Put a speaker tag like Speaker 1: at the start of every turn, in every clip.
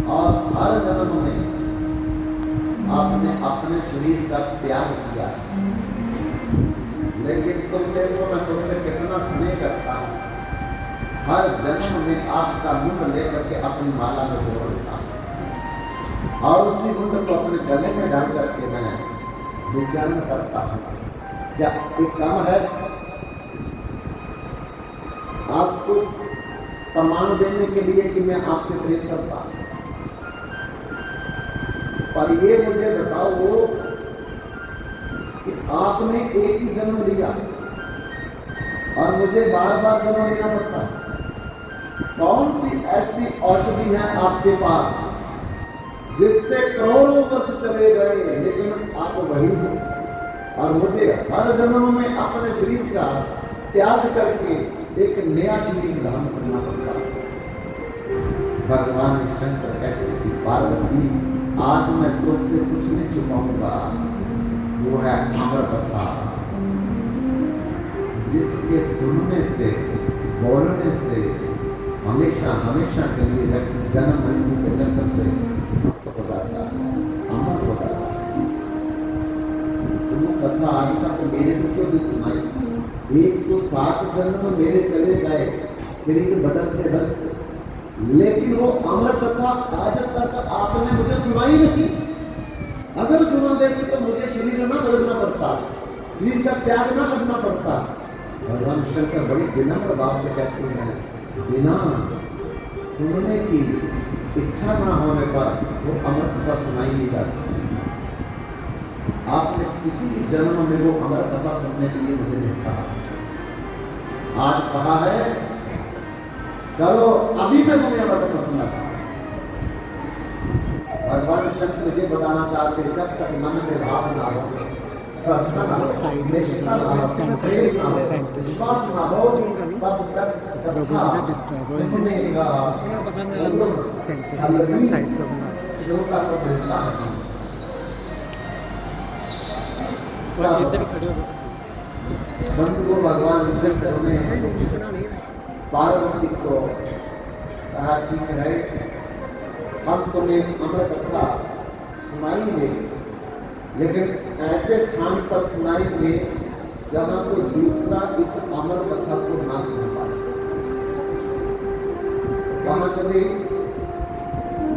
Speaker 1: और हर जन्म में आपने अपने शरीर का त्याग किया, लेकिन तुम देखो मैं तुमसे कितना स्नेह करता हूं। हर जन्म में आपका मुंड लेकर के अपनी माला में जोड़ता हूं और उसी मुंड को अपने गले में डाल करके मैं विचरण करता हूं। क्या एक काम है आपको प्रमाण देने के लिए कि मैं आपसे प्रेम करता हूं, पर ये मुझे बताओ कि आपने एक ही जन्म लिया और मुझे बार बार जन्म लेना पड़ता है। कौन सी ऐसी औषधि है आपके पास जिससे करोड़ों वर्ष चले गए लेकिन आप वही हो, और मुझे हर जन्म में अपने शरीर का त्याग करके एक नया शरीर धारण करना पड़ता है। भगवान शंकर कहते हैं पार्वती आज मैं तुमसे कुछ नहीं छुपाऊंगा, वो है अमर कथा, जिसके सुनने से बोलने से हमेशा हमेशा के लिए व्यक्ति जन्म मृत्यु के चक्कर से मुक्त हो जाता है, अमर हो जाता है। तो वो कथा आज तक मेरे को क्यों भी सुनाई? 107 जन्म मेरे चले गए शरीर बदलते बदलते, लेकिन वो अमर कथा आज तक आपने मुझे सुनाई नहीं। अगर सुना देती तो मुझे शरीर ना बदलना पड़ता, शरीर का त्याग ना करना पड़ता। भगवान शंकर बड़ी विनम्र भाव से कहते हैं बिना सुनने की इच्छा ना होने पर वो अमर कथा सुनाई नहीं जाती। आपने किसी भी जन्म में वो अमर कथा सुनने के लिए मुझे नहीं कहा। आज कहा है चलो अभी मैं तुम्हें अमर कथा सुनाता हूं। भगवान शंकर ये बताना चाहते जब तक मन में भाव ना हो, श्रद्धा ना हो, निष्ठा ना हो, प्रेम ना हो, विश्वास ना हो, तब तक कथा सुनने का श्रोता को मिलता नहीं। बंधुओं भगवान शंकर ने पार्वती को कहा ठीक है हम तुम्हें अमर कथा सुनाएंगे, लेकिन ऐसे स्थान पर सुनाएंगे जहां कोई दूसरा इस अमर कथा को ना सुन पाए। वहां चले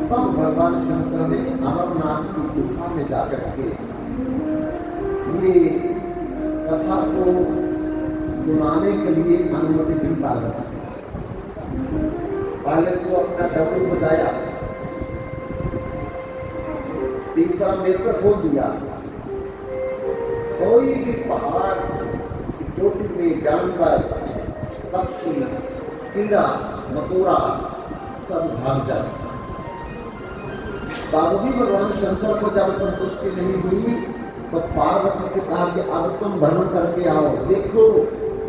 Speaker 1: तब भगवान शंकर ने अमरनाथ की गुफा में जाकर के ये कथा को सुनाने के लिए अनुमति दी पार्वती। पहले तो अपना डमरू बजाया, तीसरा नेत्र खोल दिया, कोई भी पहाड़ की चोटी में जानवर पक्षी कीड़ा मकोड़ा सब भाग जाए। तब भी भगवान शंकर को जब संतुष्टि नहीं हुई तो पार्वती से कहा कि अब तुम भ्रमण करके आओ, देखो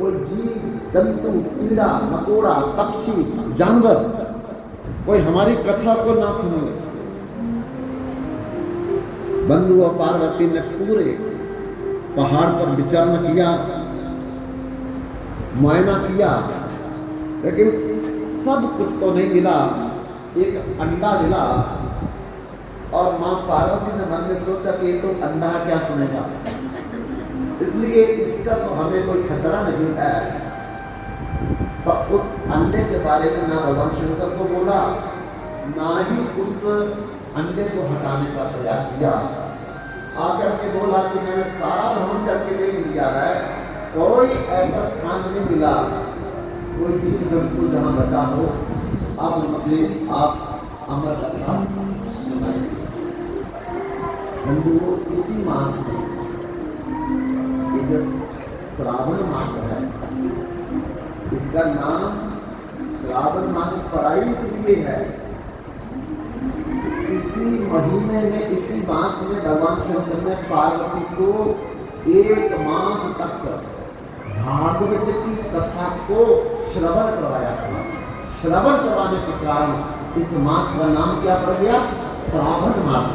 Speaker 1: कोई जीव जंतु कीड़ा मकोड़ा पक्षी जानवर कोई हमारी कथा को ना सुने। बंधु और पार्वती ने पूरे पहाड़ पर विचरण किया, मुआयना किया, लेकिन सब कुछ तो नहीं मिला। एक अंडा मिला और मां पार्वती ने मन में सोचा कि ये तो अंडा क्या सुनेगा, इसलिए इसका तो हमें कोई खतरा नहीं है। तो उस अंडे के बारे में ना भगवान शंकर को बोला, ना ही उस अंडे को हटाने का प्रयास किया। आकर के बोला कि मैंने सारा भ्रमण करके देख लिया है, कोई ऐसा स्थान नहीं मिला, कोई जीव जंतु जहां बचा हो, अब मुझे आप अमर कथा सुनाइए। बंधुओं इसी मास में जो श्रावण मास है, इसका नाम श्रावण मास पड़ा ही इसलिए है। इसी महीने में इसी मास में भगवान शंकर ने पार्वती को 1 मास तक भागवत की कथा को श्रवण करवाया था। श्रवण करवाने के कारण इस मास का नाम क्या पड़ गया? श्रावण मास।